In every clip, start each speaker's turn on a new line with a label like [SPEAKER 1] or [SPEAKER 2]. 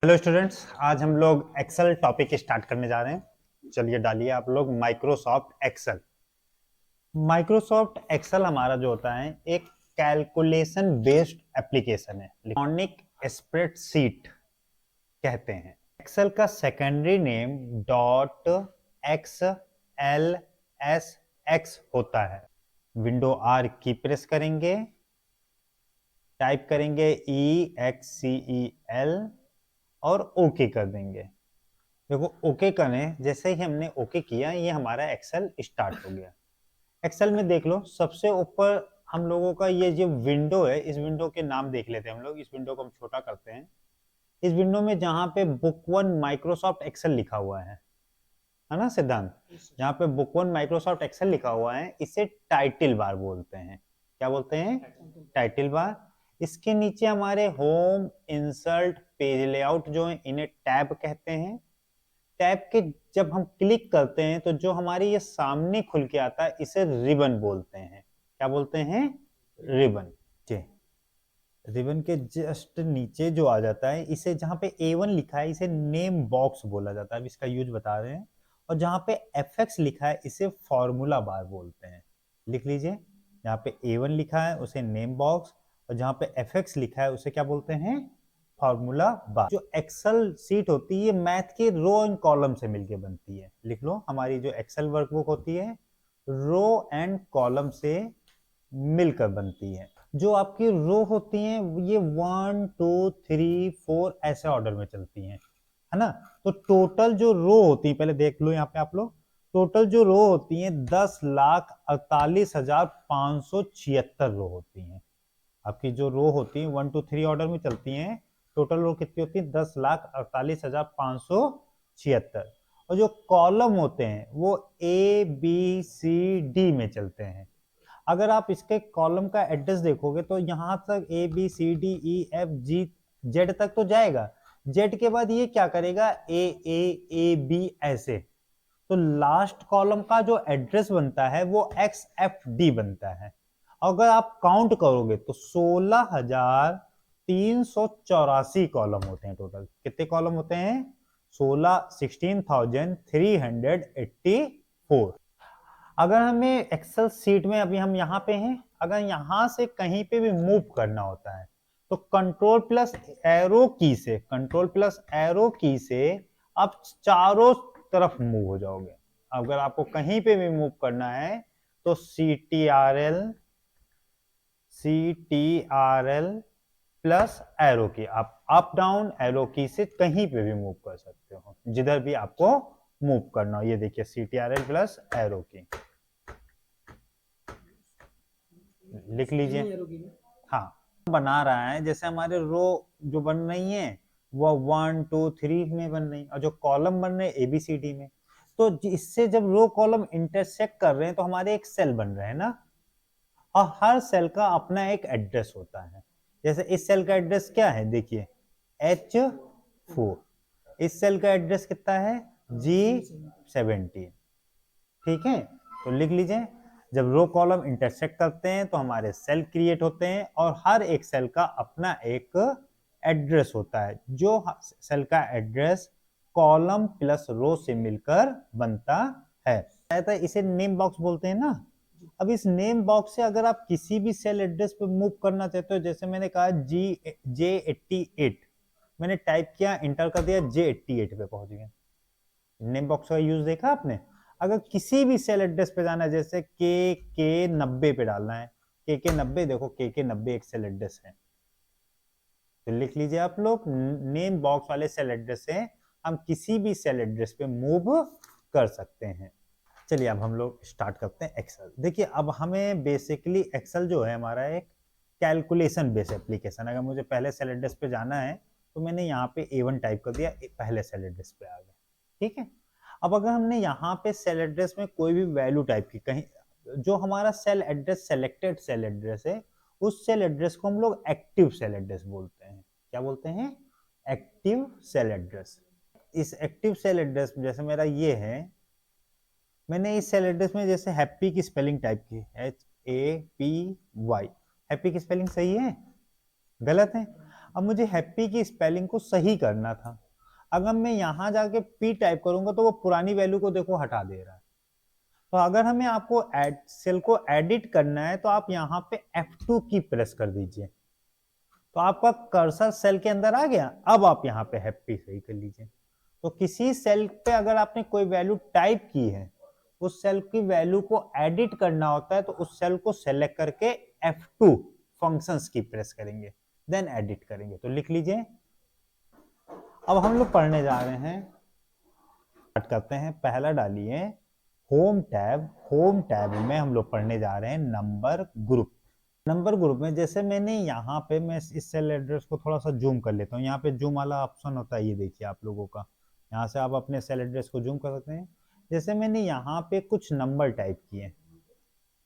[SPEAKER 1] Hello students, आज हम लोग एक्सेल टॉपिक स्टार्ट करने जा रहे हैं। चलिए डालिए आप लोग माइक्रोसॉफ्ट एक्सेल। माइक्रोसॉफ्ट एक्सेल हमारा जो होता है एक कैलकुलेशन बेस्ड एप्लीकेशन है, इलेक्ट्रॉनिक स्प्रेडशीट कहते हैं। एक्सेल का secondary name dot x L S x होता है। विंडो आर की प्रेस करेंगे, टाइप करेंगे EXCEL और ओके कर देंगे। देखो ओके करें, जैसे ही हमने ओके किया ये हमारा एक्सेल स्टार्ट हो गया। एक्सेल में देख लो सबसे ऊपर हम लोगों का ये जो विंडो है, इस विंडो के नाम देख लेते हैं हम लोग। इस विंडो को हम छोटा करते हैं। इस विंडो में जहां पे बुक वन माइक्रोसॉफ्ट एक्सेल लिखा हुआ है ना सिद्धांत? जहां पे बुक वन माइक्रोसॉफ्ट एक्सेल लिखा हुआ है इसे टाइटल बार बोलते हैं। क्या बोलते हैं? Title bar. इसके नीचे हमारे होम, इंसर्ट, पेज लेआउट जो है इन्हें टैब कहते हैं। टैब के जब हम क्लिक करते हैं तो जो हमारे ये सामने खुल के आता है इसे रिबन बोलते हैं। क्या बोलते हैं? रिबन। रिबन के जस्ट नीचे जो आ जाता है इसे, जहां पे A1 लिखा है इसे नेम बॉक्स बोला जाता है। अब इसका यूज बता रहे हैं। और जहां पे FX लिखा है इसे फॉर्मूला बार बोलते हैं। लिख लीजिए, जहां पे A1 लिखा है उसे नेम बॉक्स, और जहां पे FX लिखा है उसे क्या बोलते हैं? Formula bar. जो एक्सेल सीट होती है मैथ के रो एंड कॉलम से मिलके बनती है। लिख लो, हमारी जो एक्सेल वर्कबुक होती है रो एंड कॉलम से मिलकर बनती है। जो आपकी रो होती हैं ये 1 2 3 4 ऐसे ऑर्डर में चलती हैं, है ना? तो टोटल जो रो होती है, पहले देख लो यहाँ पे आप लोग, टोटल जो रो होती हैं 10,48,576 रो होती हैं। आपकी जो रो होती है 1 2 3 ऑर्डर में चलती हैं। टोटल रो कितनी होती है? 10,48,576। और जो कॉलम होते हैं वो ABCD में चलते हैं। अगर आप इसके कॉलम का एड्रेस देखोगे तो यहां तक ABCDEFG Z तक तो जाएगा। जेड के बाद ये क्या करेगा? AA AB ऐसे। तो लास्ट कॉलम का जो एड्रेस बनता है वो XFD बनता है। अगर आप काउंट करोगे तो 16,384 कॉलम होते हैं। टोटल कितने कॉलम होते हैं? 16,384। अगर हमें एक्सेल सीट में, अभी हम यहाँ पे हैं, अगर यहाँ से कहीं पे भी मूव करना होता है तो कंट्रोल प्लस एरो की से आप चारों तरफ मूव हो जाओगे। अगर आपको कहीं पे भी मूव करना है तो CTRL प्लस एरो की, आप अप डाउन एरो की से कहीं पे भी मूव कर सकते हो, जिधर भी आपको मूव करना हो। ये देखिए CTRL प्लस एरो की, लिख लीजिए। हाँ, बना रहा है जैसे हमारे रो जो बन रही है वो 1 2 3 में बन रही है, और जो कॉलम बन रहे हैं ABCD में। तो इससे जब रो कॉलम इंटरसेक्ट कर रहे हैं तो हमारे एक सेल बन रहे हैं ना, और हर सेल का अपना एक एड्रेस होता है। जैसे इस सेल का एड्रेस क्या है, देखिए H4। इस सेल का एड्रेस कितना है? G17। ठीक है, तो लिख लीजिए, जब रो कॉलम इंटरसेक्ट करते हैं तो हमारे सेल क्रिएट होते हैं, और हर एक सेल का अपना एक एड्रेस होता है। जो सेल का एड्रेस कॉलम प्लस रो से मिलकर बनता है, इसे नेम बॉक्स बोलते हैं ना। अब इस नेम बॉक्स से अगर आप किसी भी सेल एड्रेस पे मूव करना चाहते हो, जैसे मैंने कहा J88, मैंने टाइप किया, इंटर कर दिया, J88 पे पहुंच गया। नेम बॉक्स का यूज देखा आपने? अगर किसी भी सेल एड्रेस पे जाना है, जैसे KK90 पे डालना है, KK90, देखो KK90 एक सेल एड्रेस है। तो लिख लीजिए आप लोग, नेम बॉक्स वाले सेल एड्रेस से हम किसी भी सेल एड्रेस पे मूव कर सकते हैं। चलिए अब हम लोग स्टार्ट करते हैं एक्सेल। देखिए अब हमें बेसिकली एक्सेल जो है हमारा एक कैलकुलेशन बेस्ड एप्लीकेशन। अगर मुझे पहले सेल एड्रेस पे जाना है तो मैंने यहाँ पे A1 टाइप कर दिया, पहले सेल एड्रेस पे आ गया। ठीक है, अब अगर हमने यहाँ पे सेल एड्रेस में कोई भी वैल्यू टाइप की, कहीं जो हमारा cell address selected cell address है उस सेल एड्रेस को हम लोग एक्टिव सेल एड्रेस बोलते हैं। क्या बोलते हैं? Active cell address. इस एक्टिव सेल एड्रेस में जैसे मेरा ये है, मैंने इस सेल एड्रेस में जैसे हैप्पी की स्पेलिंग टाइप की, HAPY। हैप्पी की स्पेलिंग सही है? गलत है? अब मुझे हैप्पी की स्पेलिंग को सही करना था। अगर मैं यहाँ जाके पी टाइप करूंगा तो वो पुरानी वैल्यू को देखो हटा दे रहा है। तो अगर हमें आपको सेल को एडिट करना है तो आप यहाँ पे F2 की प्रेस कर दीजिए, तो आपका कर्सर सेल के अंदर आ गया। अब आप यहाँ पे हैप्पी सही कर लीजिए। तो किसी सेल पे अगर आपने कोई वैल्यू टाइप की है, उस सेल की वैल्यू को एडिट करना होता है तो उस सेल को सेलेक्ट करके F2 फंक्शंस की प्रेस करेंगे, देन एडिट करेंगे। तो लिख लीजिए। अब हम लोग पढ़ने जा रहे हैं, स्टार्ट करते हैं। पहला डालिए होम टैब। होम टैब में हम लोग पढ़ने जा रहे हैं नंबर ग्रुप। नंबर ग्रुप में जैसे मैंने यहाँ पे, मैं इस सेल एड्रेस को थोड़ा सा जूम कर लेता हूँ। यहाँ पे जूम वाला ऑप्शन होता है, ये देखिए आप लोगों का। यहाँ से आप अपने सेल एड्रेस को जूम कर सकते हैं। जैसे मैंने यहाँ पे कुछ नंबर टाइप किए,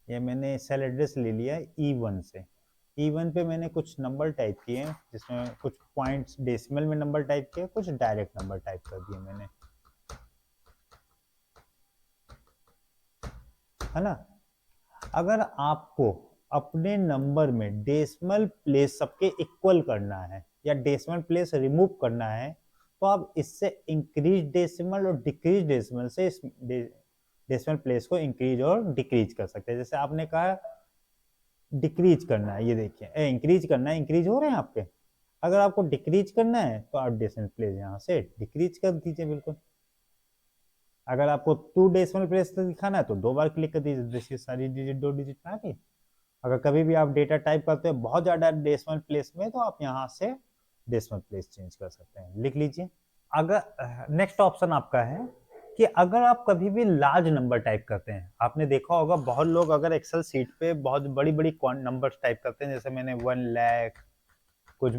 [SPEAKER 1] ये मैंने सेल एड्रेस ले लिया E1 से। E1 पे मैंने कुछ नंबर टाइप किए, जिसमें कुछ पॉइंट्स डेसिमल में नंबर टाइप किए, कुछ डायरेक्ट नंबर टाइप कर दिए मैंने, है ना। अगर आपको अपने नंबर में डेसिमल प्लेस सबके इक्वल करना है या डेसिमल प्लेस रिमूव करना है, तो आप इससे इंक्रीज डेसिमल और डिक्रीज डेसिमल से इस डेसिमल प्लेस को इंक्रीज और डिक्रीज कर सकते हैं। जैसे आपने कहा डिक्रीज करना है, ये देखिए, इंक्रीज करना है, इंक्रीज हो रहे हैं आपके। अगर आपको डिक्रीज करना है तो आप डेसिमल प्लेस यहाँ से डिक्रीज कर दीजिए बिल्कुल। अगर आपको 2 डेसिमल प्लेस दिखाना है तो 2 बार क्लिक कर दीजिए, देखिए सारी डिजिट 2 डिजिट में आ गई। अगर कभी भी आप डेटा टाइप करते हो बहुत ज्यादा डेसिमल प्लेस में, तो आप यहाँ से डेसिमल प्लेस चेंज कर सकते हैं, लिख लीजिए। अगर नेक्स्ट ऑप्शन आपका है कि अगर आप कभी भी लार्ज नंबर टाइप करते हैं, आपने देखा होगा बहुत लोग अगर एक्सेल सीट पे बहुत बड़ी बड़ी नंबर्स टाइप करते हैं, जैसे मैंने 1 लाख, कुछ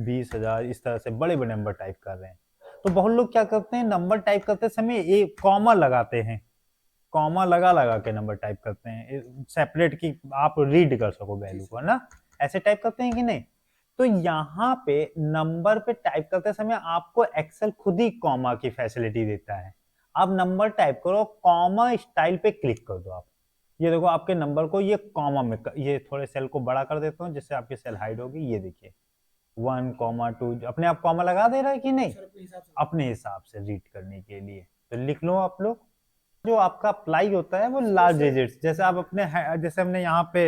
[SPEAKER 1] 20,000, इस तरह से बड़े बड़े नंबर टाइप कर रहे हैं। तो बहुत लोग क्या करते हैं, नंबर टाइप करते समय एक कॉमा लगाते हैं, कॉमा लगा लगा के नंबर टाइप करते हैं सेपरेट, की आप रीड कर सको वैल्यू को, है ना। ऐसे टाइप करते हैं कि नहीं। तो यहाँ पे नंबर पे टाइप करते समय आपको एक्सेल खुद ही कॉमा की फैसिलिटी देता है। आप नंबर टाइप करो, कॉमा स्टाइल पे क्लिक कर दो आप। ये देखो आपके नंबर को ये कॉमा में ये थोड़े सेल को बड़ा कर देता हूँ जिससे आपकी सेल हाइड होगी। ये देखिए 1,2 अपने आप कॉमा लगा दे रहा है कि नहीं, अपने हिसाब से रीड करने के लिए। तो लिख लो आप लोग। जो आपका अप्लाई होता है वो लार्ज डिजिट्स, जैसे आप अपने, जैसे हमने यहाँ पे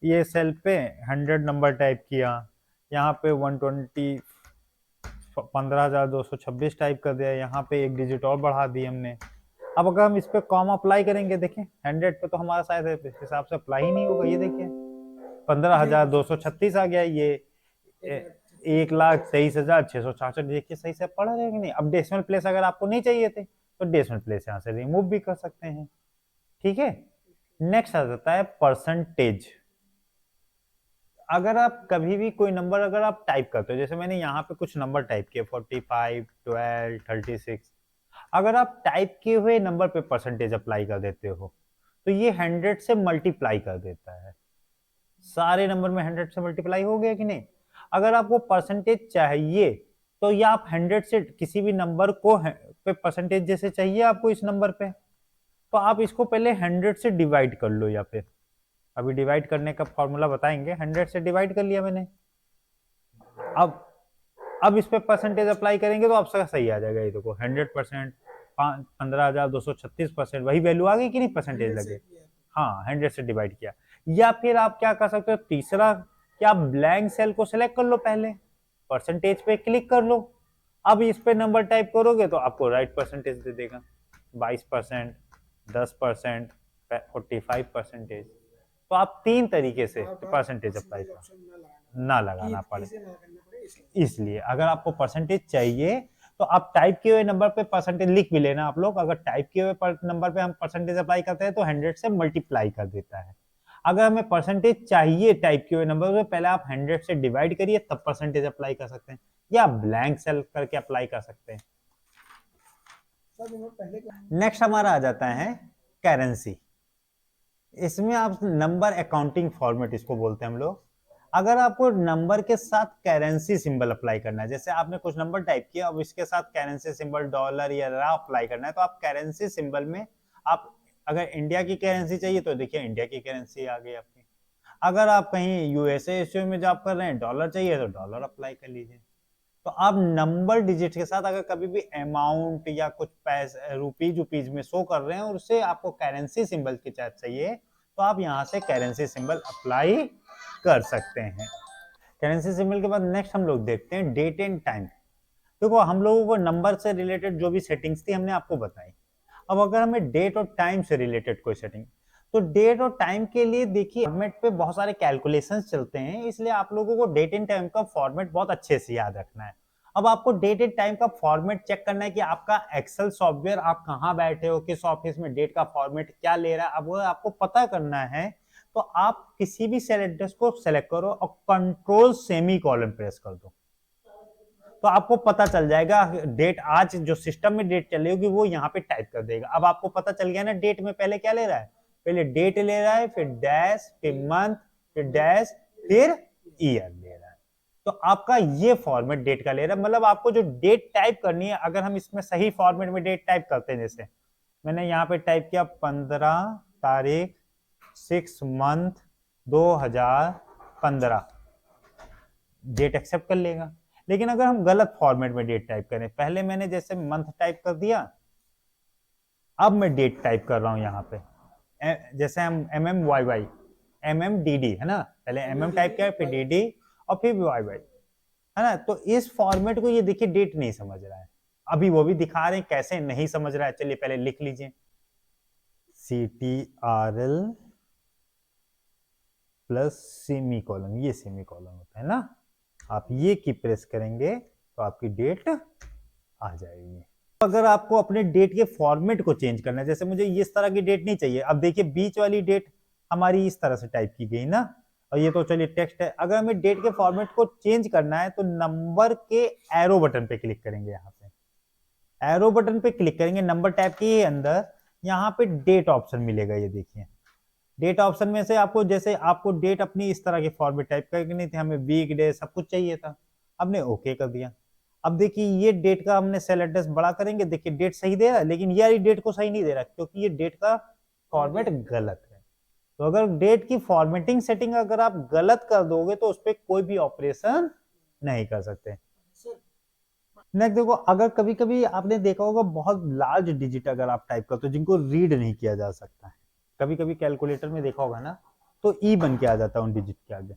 [SPEAKER 1] ये सेल पे 100 नंबर टाइप किया, यहाँ पे 120 15,226 टाइप कर दिया, यहाँ पे एक डिजिट और बढ़ा दी हमने। अब अगर हम इस पे कॉमा अप्लाई करेंगे, देखें 100 पे तो हमारा शायद इस हिसाब से अप्लाई ही नहीं होगा। ये देखिए 15,236 आ गया, ये 1,23,666। देखिए सही से पढ़ रहे हैं कि नहीं। अब डेसिमल प्लेस अगर आपको नहीं चाहिए थे तो डेसिमल प्लेस यहाँ से रिमूव भी कर सकते हैं, ठीक है। नेक्स्ट आ जाता है परसेंटेज। अगर आप कभी भी कोई नंबर अगर आप टाइप करते हो, जैसे मैंने यहाँ पे कुछ नंबर टाइप किए 45, 12, 36, अगर आप टाइप किए हुए नंबर पे परसेंटेज अप्लाई कर देते हो तो ये 100 से मल्टीप्लाई कर देता है। सारे नंबर में 100 से मल्टीप्लाई हो गया कि नहीं। अगर आपको परसेंटेज चाहिए तो या आप 100 से किसी भी नंबर को पे परसेंटेज जैसे चाहिए आपको इस नंबर पे, तो आप इसको पहले 100 से डिवाइड कर लो, या फिर अभी डिवाइड करने का फॉर्मूला बताएंगे। 100 से डिवाइड कर लिया मैंने। अब इस पे परसेंटेज अप्लाई करेंगे तो आपका सही आ जाएगा। ये देखो 100%, 15,236%, वही वैल्यू आ गई कि नहीं, परसेंटेज लगे। हाँ 100 से डिवाइड किया। या फिर आप क्या कर सकते हो, तीसरा, कि आप ब्लैंक सेल को सिलेक्ट कर लो, पहले परसेंटेज पे क्लिक कर लो। अब इस पे नंबर टाइप करोगे तो आपको राइट परसेंटेज दे देगा, 22%, 10%, 45%। तो आप 3 तरीके से परसेंटेज अप्लाई कर ना लगाना पड़े। इसलिए अगर आपको परसेंटेज चाहिए तो आप टाइप किए हुए नंबर पे परसेंटेज लिख भी लेना आप लोग। अगर टाइप किए हुए नंबर पे हम परसेंटेज अप्लाई करते हैं तो 100 से मल्टीप्लाई कर देता है। अगर हमें परसेंटेज चाहिए टाइप किए हुए नंबर पे, पहले आप 100 से डिवाइड करिए तब परसेंटेज अप्लाई कर सकते हैं, या ब्लैंक सेल करके अप्लाई कर सकते हैं। नेक्स्ट हमारा आ जाता है करेंसी। इसमें आप नंबर अकाउंटिंग फॉर्मेट इसको बोलते हैं हम लोग। अगर आपको नंबर के साथ करेंसी सिंबल अप्लाई करना है, जैसे आपने कुछ नंबर टाइप किया, अब इसके साथ करेंसी सिंबल डॉलर या रा अप्लाई करना है, तो आप करेंसी सिंबल में आप, अगर इंडिया की करेंसी चाहिए तो देखिए इंडिया की करेंसी आ गई आपकी। अगर आप कहीं यूएसए में जॉब कर रहे हैं, डॉलर चाहिए तो डॉलर अप्लाई कर लीजिए। तो आप नंबर डिजिट के साथ अगर कभी भी अमाउंट या कुछ पैसे रुपीज में शो कर रहे हैं और उससे आपको करेंसी सिंबल की चाहिए, तो आप यहाँ से करेंसी सिंबल अप्लाई कर सकते हैं। करेंसी सिंबल के बाद नेक्स्ट हम लोग देखते हैं डेट एंड टाइम। देखो हम लोगों को नंबर से रिलेटेड जो भी सेटिंग्स थी हमने आपको बताई। अब अगर हमें डेट और टाइम से रिलेटेड कोई सेटिंग, तो डेट और टाइम के लिए देखिए फॉर्मेट पे बहुत सारे कैलकुलेशंस चलते हैं, इसलिए आप लोगों को डेट एंड टाइम का फॉर्मेट बहुत अच्छे से याद रखना है। अब आपको डेट एंड टाइम का फॉर्मेट चेक करना है कि आपका एक्सेल सॉफ्टवेयर आप कहाँ बैठे हो, किस ऑफिस में डेट का फॉर्मेट क्या ले रहा है, अब वो आपको पता करना है। तो आप किसी भी सेल एड्रेस को सेलेक्ट करो और कंट्रोल सेमी कॉलन प्रेस कर दो, तो आपको पता चल जाएगा डेट। आज जो सिस्टम में डेट चली होगी वो यहाँ पे टाइप कर देगा। अब आपको पता चल गया ना डेट में पहले क्या ले रहा है, पहले डेट ले रहा है, फिर डैश, फिर मंथ, फिर डैश, फिर ईयर ले रहा है। तो आपका ये फॉर्मेट डेट का ले रहा है, मतलब आपको जो डेट टाइप करनी है, अगर हम इसमें सही फॉर्मेट में डेट टाइप करते हैं, जैसे मैंने यहाँ पे टाइप किया 15 तारीख 6 मंथ 2015, डेट एक्सेप्ट कर लेगा। लेकिन अगर हम गलत फॉर्मेट में डेट टाइप करें, पहले मैंने जैसे मंथ टाइप कर दिया, अब मैं डेट टाइप कर रहा हूं यहाँ पे, जैसे हम MMYY MMDD है ना, पहले MM टाइप किया फिर DD और फिर YY है ना। तो इस फॉर्मेट को ये देखिए डेट नहीं समझ रहा है, अभी वो भी दिखा रहे हैं कैसे नहीं समझ रहा है। चलिए पहले लिख लीजिए CTRL प्लस सेमी कॉलन, ये सेमी कॉलन होता है ना, आप ये की प्रेस करेंगे तो आपकी डेट आ जाएगी। अगर आपको अपने डेट के फॉर्मेट को चेंज करना है, जैसे मुझे इस तरह की डेट नहीं चाहिए, अब देखिए बीच वाली डेट हमारी इस तरह से टाइप की गई ना, और ये तो चलिए टेक्स्ट है। अगर हमें डेट के फॉर्मेट को चेंज करना है तो नंबर के एरो बटन पे क्लिक करेंगे, यहाँ पे एरो बटन पे क्लिक करेंगे, नंबर टैब के अंदर यहाँ पे डेट ऑप्शन मिलेगा, ये देखिए डेट ऑप्शन में से आपको, जैसे आपको डेट अपनी इस तरह के फॉर्मेट टाइप करके नहीं थे, हमें वीक डे सब कुछ चाहिए था, हमने ओके कर दिया। अब देखिए ये डेट का हमने सेल एड्रेस बड़ा करेंगे, देखिए डेट सही दे रहा है, लेकिन ये डेट को सही नहीं दे रहा क्योंकि ये डेट का फॉर्मेट गलत है। तो अगर डेट की फॉर्मेटिंग सेटिंग अगर आप गलत कर दोगे तो उस पर कोई भी ऑपरेशन नहीं कर सकते। नेक्स्ट देखो, अगर कभी कभी आपने देखा होगा बहुत लार्ज डिजिट अगर आप टाइप करते हो जिनको रीड नहीं किया जा सकता है, कभी कभी कैलकुलेटर में देखा होगा ना, तो ई बन के आ जाता है उन डिजिट के आगे,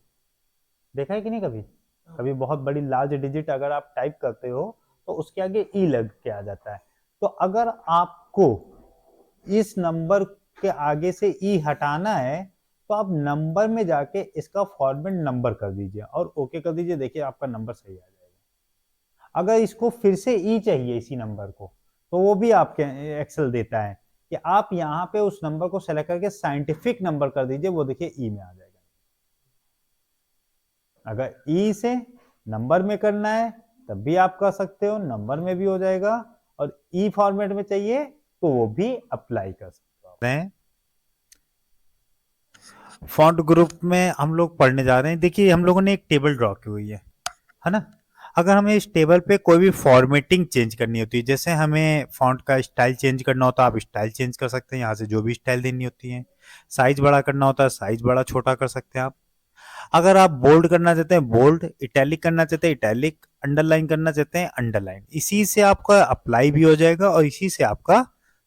[SPEAKER 1] देखा है कि नहीं कभी? कभी बहुत बड़ी लार्ज डिजिट अगर आप टाइप करते हो तो उसके आगे ई लग के आ जाता है। तो अगर आपको इस नंबर के आगे से ई हटाना है तो आप नंबर में जाके इसका फॉर्मेट नंबर कर दीजिए और ओके कर दीजिए, देखिए आपका नंबर सही आ जाएगा। अगर इसको फिर से ई चाहिए इसी नंबर को, तो वो भी आपके एक्सेल देता है कि आप यहाँ पे उस नंबर को सेलेक्ट करके साइंटिफिक नंबर कर दीजिए, वो देखिए ई में आ जाएगा। अगर ई से नंबर में करना है तब भी आप कर सकते हो, नंबर में भी हो जाएगा, और ई फॉर्मेट में चाहिए तो वो भी अप्लाई कर सकते हो। फॉन्ट ग्रुप में हम लोग पढ़ने जा रहे हैं। देखिए हम लोगों ने एक टेबल ड्रॉ की हुई है ना। अगर हमें इस टेबल पे कोई भी फॉर्मेटिंग चेंज करनी होती है, जैसे हमें फॉन्ट का स्टाइल चेंज करना होता है, आप स्टाइल चेंज कर सकते हैं, यहाँ से जो भी स्टाइल देनी होती है। साइज बड़ा करना होता है, साइज बड़ा छोटा कर सकते हैं आप। अगर आप बोल्ड करना चाहते हैं बोल्ड, इटैलिक करना चाहते हैं इटैलिक, अंडरलाइन करना चाहते हैं अंडरलाइन, इसी से आपका अप्लाई भी हो जाएगा और इसी से आपका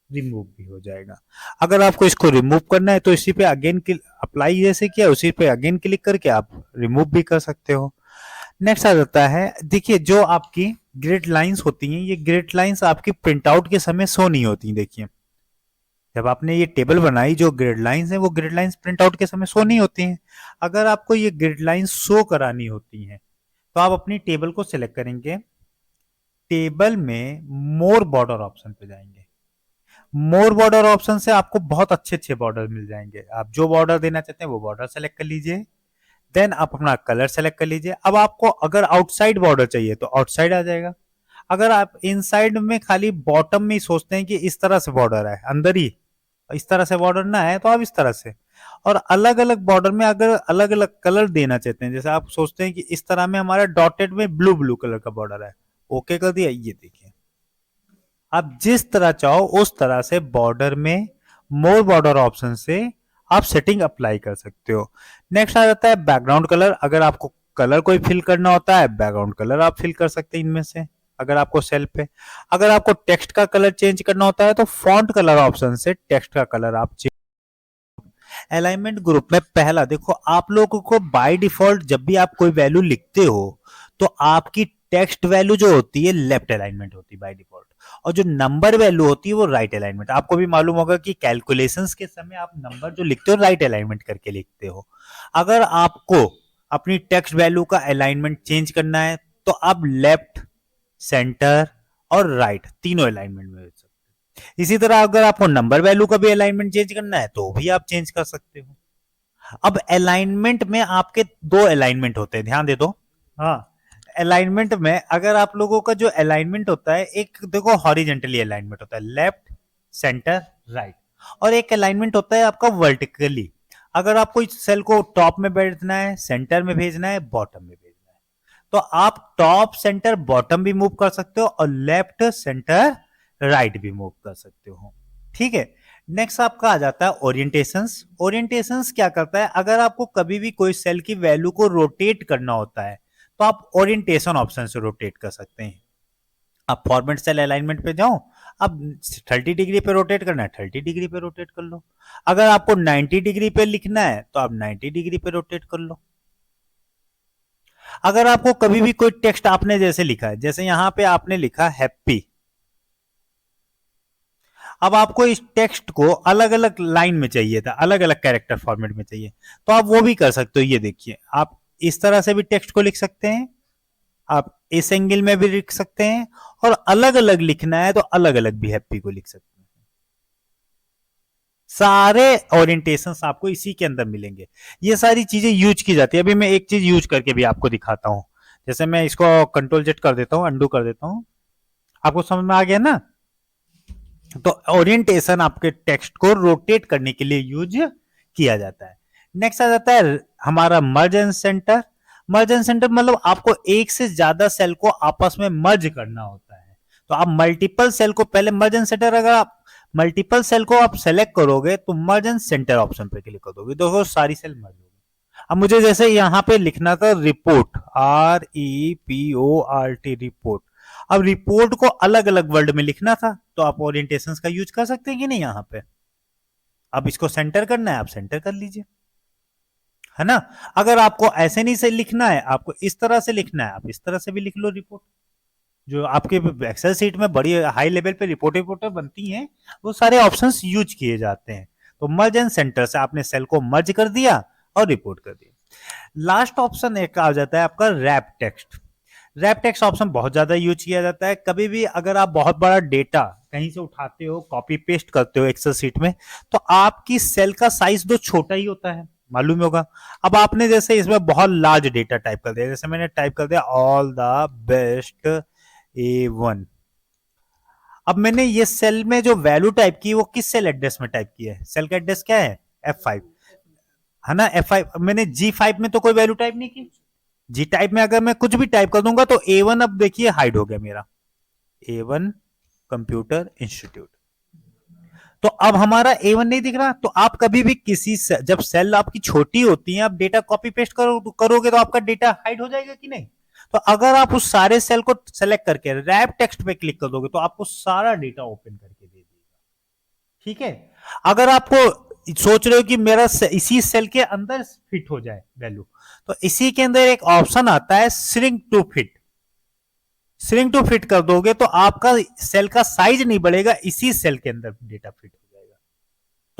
[SPEAKER 1] रिमूव भी हो जाएगा। अगर आपको इसको रिमूव करना है तो इसी पे अगेन अप्लाई जैसे किया उसी पे अगेन क्लिक करके आप रिमूव भी कर सकते हो। नेक्स्ट आ जाता है, देखिए जो आपकी ग्रिड लाइंस होती हैं, ये ग्रिड लाइंस आपकी प्रिंट आउट के समय शो नहीं होती। देखिए जब आपने ये टेबल बनाई, जो ग्रिड लाइंस हैं वो ग्रिड लाइंस प्रिंट आउट के समय शो नहीं होती हैं। अगर आपको ये ग्रिड लाइंस शो करानी होती हैं तो आप अपनी टेबल को सिलेक्ट करेंगे, टेबल में मोर बॉर्डर ऑप्शन पे जाएंगे। मोर बॉर्डर ऑप्शन से आपको बहुत अच्छे अच्छे बॉर्डर मिल जाएंगे। आप जो बॉर्डर देना चाहते हैं वो बॉर्डर सेलेक्ट कर लीजिए, देन आप अपना कलर सेलेक्ट कर लीजिए। अब आपको अगर आउटसाइड बॉर्डर चाहिए तो आउटसाइड आ जाएगा। अगर आप इनसाइड में खाली बॉटम में ही सोचते हैं कि इस तरह से बॉर्डर है, अंदर ही इस तरह से बॉर्डर ना है, तो आप इस तरह से। और अलग अलग बॉर्डर में अगर अलग अलग कलर देना चाहते हैं, जैसे आप सोचते हैं कि इस तरह में हमारा डॉटेड में ब्लू ब्लू कलर का बॉर्डर है, ओके कर दिया। ये देखिए आप जिस तरह चाहो उस तरह से बॉर्डर में मोर बॉर्डर ऑप्शन से
[SPEAKER 2] आप सेटिंग अप्लाई कर सकते हो। नेक्स्ट आ जाता है बैकग्राउंड कलर। अगर आपको कलर कोई फिल करना होता है, बैकग्राउंड कलर आप फिल कर सकते हैं इनमें से, अगर आपको सेल पे। अगर आपको टेक्स्ट का कलर चेंज करना होता है तो फॉन्ट कलर ऑप्शन से टेक्स्ट का कलर आप चेंज। अलाइनमेंट ग्रुप में पहला देखो, आप लोगों को बाय डिफॉल्ट जब भी आप कोई वैल्यू लिखते हो तो आपकी टेक्स्ट वैल्यू जो होती है लेफ्ट अलाइनमेंट होती है बाय डिफॉल्ट, और जो नंबर वैल्यू होती है वो राइट अलाइनमेंट। आपको भी मालूम होगा कि कैलकुलेशंस के समय आप नंबर जो लिखते हो राइट अलाइनमेंट करके लिखते हो। अगर आपको अपनी टेक्स्ट वैल्यू का अलाइनमेंट चेंज करना है तो आप लेफ्ट, सेंटर और राइट तीनों अलाइनमेंट में सकते हो। इसी तरह अगर आपको नंबर वैल्यू का भी अलाइनमेंट चेंज करना है तो भी आप चेंज कर सकते हो। अब अलाइनमेंट में आपके दो अलाइनमेंट होते हैं, ध्यान दे दो। हाँ, अलाइनमेंट में अगर आप लोगों का जो अलाइनमेंट होता है, एक देखो हॉरिजेंटली अलाइनमेंट होता है लेफ्ट, सेंटर, राइट, और एक अलाइनमेंट होता है आपका वर्टिकली। अगर आपको इस सेल को टॉप में बैठना है, सेंटर में भेजना है, बॉटम में भेजना है, तो आप टॉप, सेंटर, बॉटम भी मूव कर सकते हो और लेफ्ट, सेंटर, राइट भी मूव कर सकते हो। ठीक है। नेक्स्ट आपका आ जाता है ओरिएंटेशंस। ओरिएंटेशंस क्या करता है, अगर आपको कभी भी कोई सेल की वैल्यू को रोटेट करना होता है तो आप ओरिएंटेशन ऑप्शन से रोटेट कर सकते हैं। आप फॉर्मेट सेल अलाइनमेंट पे जाओ, अब 30 डिग्री पे रोटेट करना है 30 डिग्री पे रोटेट कर लो। अगर आपको 90 डिग्री पे लिखना है तो आप 90 डिग्री पे रोटेट कर लो। अगर आपको कभी भी कोई टेक्स्ट आपने जैसे लिखा है, जैसे यहां पे आपने लिखा हैप्पी, अब आपको इस टेक्स्ट को अलग अलग लाइन में चाहिए था, अलग अलग कैरेक्टर फॉर्मेट में चाहिए, तो आप वो भी कर सकते हो। ये देखिए, आप इस तरह से भी टेक्स्ट को लिख सकते हैं, आप इस एंगल में भी लिख सकते हैं, और अलग अलग लिखना है तो अलग अलग भी हैप्पी को लिख सकते हैं। सारे ओरिएंटेशंस आपको इसी के अंदर मिलेंगे। ये सारी चीजें यूज की जाती है। अभी मैं एक चीज यूज करके भी आपको दिखाता हूं। जैसे मैं इसको कंट्रोल जेड कर देता हूं, अंडू कर देता हूं, आपको समझ में आ गया ना। तो ओरिएंटेशन आपके टेक्स्ट को रोटेट करने के लिए यूज किया जाता है। नेक्स्ट आ जाता है हमारा मर्ज and centre. Merge and centre मतलब आपको एक से ज्यादा सेल को आपस में मर्ज करना होता है, तो आप मल्टीपल सेल को पहले मर्ज एंड सेंटर, अगर आप मल्टीपल सेल को आप सेलेक्ट करोगे तो मर्ज एंड सेंटर ऑप्शन पे क्लिक कर दोगे, देखो सारी सेल मर्ज होगी। अब मुझे जैसे यहां पे लिखना था रिपोर्ट, REPORT, रिपोर्ट। अब रिपोर्ट को अलग अलग वर्ड में लिखना था तो आप ओरिएंटेशंस का यूज कर सकते हैं कि नहीं यहां पे। अब इसको सेंटर करना है, आप सेंटर कर लीजिए, है ना। अगर आपको ऐसे नहीं से लिखना है, आपको इस तरह से लिखना है, आप इस तरह से भी लिख लो रिपोर्ट। जो आपके एक्सेल सीट में बड़ी हाई लेवल पे रिपोर्ट बनती हैं, वो सारे ऑप्शंस यूज किए जाते हैं। तो मर्ज एंड सेंटर से आपने सेल को मर्ज कर दिया और रिपोर्ट कर दिया। लास्ट ऑप्शन एक आ जाता है आपका wrap text. Wrap text option बहुत ज्यादा यूज किया जाता है। कभी भी अगर आप बहुत बड़ा डेटा कहीं से उठाते हो, कॉपी पेस्ट करते हो एक्सेल सीट में, तो आपकी सेल का साइज तो छोटा ही होता है, मालूम होगा। अब आपने जैसे इसमें बहुत लार्ज डेटा टाइप कर दिया, जैसे मैंने टाइप कर दिया ऑल द बेस्ट A1। अब मैंने ये सेल में जो वैल्यू टाइप की वो किस सेल एड्रेस में टाइप की है, सेल का एड्रेस क्या है, F5, है ना। F5 मैंने G5 में तो कोई वैल्यू टाइप नहीं की। जी टाइप में अगर मैं कुछ भी टाइप कर दूंगा तो A1 अब देखिए हाइड हो गया मेरा, A1 कंप्यूटर इंस्टीट्यूट। तो अब हमारा A1 नहीं दिख रहा। तो आप कभी भी किसी से, जब सेल आपकी छोटी होती है, आप डेटा कॉपी पेस्ट करोगे तो आपका डेटा हाइड हो जाएगा कि नहीं। तो अगर आप उस सारे सेल को सेलेक्ट करके रैप टेक्स्ट पे क्लिक कर दोगे तो आपको सारा डेटा ओपन करके दे देगा। ठीक है। अगर आपको सोच रहे हो कि मेरा इसी सेल के अंदर फिट हो जाए वैल्यू, तो इसी के अंदर एक ऑप्शन आता है shrink to fit. Shrink to fit कर दोगे तो आपका सेल का साइज नहीं बढ़ेगा, इसी सेल के अंदर डेटा फिट हो जाएगा।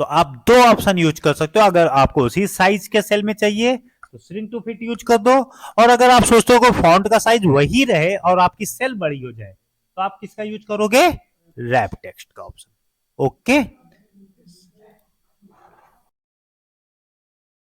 [SPEAKER 2] तो आप दो ऑप्शन यूज कर सकते हो। अगर आपको उसी साइज के सेल में चाहिए तो श्रिंक टू फिट यूज कर दो, और अगर आप सोचते हो कि फॉन्ट का साइज वही रहे और आपकी सेल बड़ी हो जाए तो आप किसका यूज करोगे, रैप टेक्स्ट का ऑप्शन। ओके।